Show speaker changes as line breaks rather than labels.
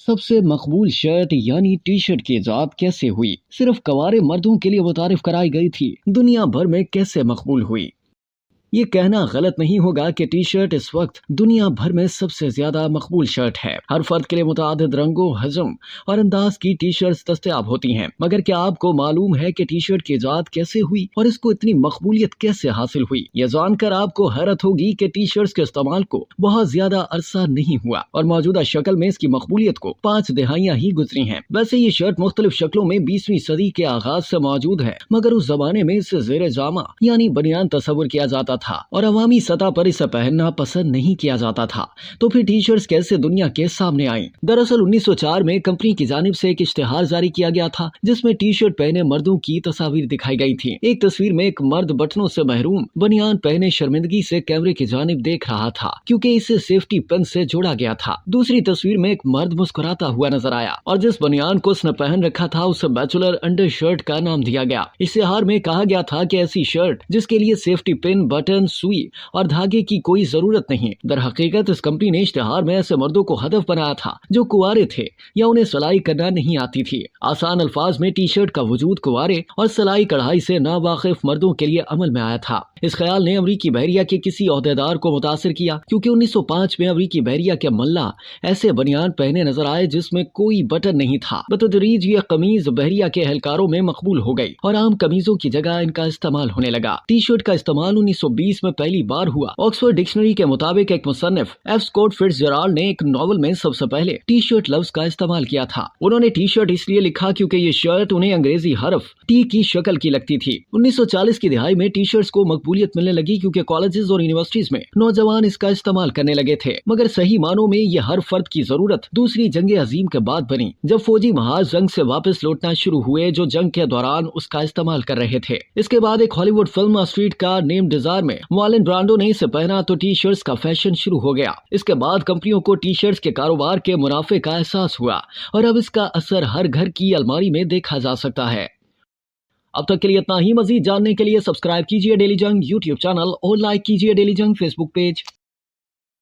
سب سے مقبول شرٹ یعنی T shirt کی ایجاد کیسے ہوئی؟ صرف کنوارے مردوں کے لیے متعارف کرائی گئی تھی، دنیا بھر میں کیسے مقبول ہوئی؟ یہ کہنا غلط نہیں ہوگا کہ ٹی شرٹ اس وقت دنیا بھر میں سب سے زیادہ مقبول شرٹ ہے۔ ہر فرد کے لیے متعدد رنگوں، حجم اور انداز کی ٹی شرٹس دستیاب ہوتی ہیں، مگر کیا آپ کو معلوم ہے کہ ٹی شرٹ کی ایجاد کیسے ہوئی اور اس کو اتنی مقبولیت کیسے حاصل ہوئی؟ یہ جان کر آپ کو حیرت ہوگی کہ ٹی شرٹس کے استعمال کو بہت زیادہ عرصہ نہیں ہوا اور موجودہ شکل میں اس کی مقبولیت کو 5 دہائیاں ہی گزری ہیں۔ ویسے یہ شرٹ مختلف شکلوں میں 20ویں صدی کے آغاز سے موجود ہے، مگر اس زمانے میں اسے زیر جامہ یعنی بنیان تصور کیا جاتا تھا اور عوامی سطح پر اسے پہننا پسند نہیں کیا جاتا تھا۔ تو پھر ٹی شرٹس کیسے دنیا کے سامنے آئیں؟ دراصل 1904 میں کمپنی کی جانب سے ایک اشتہار جاری کیا گیا تھا جس میں ٹی شرٹ پہنے مردوں کی تصاویر دکھائی گئی تھی۔ ایک تصویر میں ایک مرد بٹنوں سے محروم بنیان پہنے شرمندگی سے کیمرے کی جانب دیکھ رہا تھا کیونکہ اسے سیفٹی پن سے جوڑا گیا تھا۔ دوسری تصویر میں ایک مرد مسکراتا ہوا نظر آیا اور جس بنیان کو اس نے پہن رکھا تھا اسے بیچلر انڈر شرٹ کا نام دیا گیا۔ اشتہار میں کہا گیا تھا کہ ایسی شرٹ جس کے لیے سیفٹی پن، بٹن، سوئی اور دھاگے کی کوئی ضرورت نہیں۔ در حقیقت اس کمپنی نے اشتہار میں ایسے مردوں کو ہدف بنایا تھا جو کنوارے تھے یا انہیں سلائی کرنا نہیں آتی تھی۔ آسان الفاظ میں ٹی شرٹ کا وجود کنوارے اور سلائی کڑھائی سے ناواقف مردوں کے لیے عمل میں آیا تھا۔ اس خیال نے امریکی بحریہ کے کسی عہدیدار کو متاثر کیا کیونکہ 1905 میں امریکی بحریہ کے ملا ایسے بنیان پہنے نظر آئے جس میں کوئی بٹن نہیں تھا۔ بتدریج یہ قمیض بحریہ کے اہلکاروں میں مقبول ہو گئی اور عام قمیضوں کی جگہ ان کا استعمال ہونے لگا۔ ٹی شرٹ کا استعمال 1920 میں پہلی بار ہوا۔ آکسفورڈ ڈکشنری کے مطابق ایک مصنف ایف اسکاٹ فٹز جیرالڈ نے ایک ناول میں سب سے پہلے ٹی شرٹ لفظ کا استعمال کیا تھا۔ انہوں نے ٹی شرٹ اس لیے لکھا کیونکہ یہ شرٹ انہیں انگریزی حرف ٹی کی شکل کی لگتی تھی۔ 1940 کی دہائی میں ٹی شرٹس کو مقبولیت ملنے لگی کیونکہ کالجز اور یونیورسٹیز میں نوجوان اس کا استعمال کرنے لگے تھے، مگر صحیح معنوں میں یہ ہر فرد کی ضرورت دوسری جنگ عظیم کے بعد بنی جب فوجی محاذ جنگ سے واپس لوٹنا شروع ہوئے جو جنگ کے دوران اس کا استعمال کر رہے تھے۔ اس کے بعد ایک ہالی ووڈ فلم اسٹریٹ کا نیم ڈیزائر میں مارلن برانڈو نے اسے پہنا تو ٹی شرٹس کا فیشن شروع ہو گیا۔ اس کے بعد کمپنیوں کو ٹی شرٹس کے کاروبار کے منافع کا احساس ہوا اور اب اس کا اثر ہر گھر کی الماری میں دیکھا جا سکتا ہے۔ اب تک کے لیے اتنا ہی۔ مزید جاننے کے لیے سبسکرائب کیجیے ڈیلی جنگ یوٹیوب چینل اور لائک کیجیے ڈیلی جنگ فیس بک پیج۔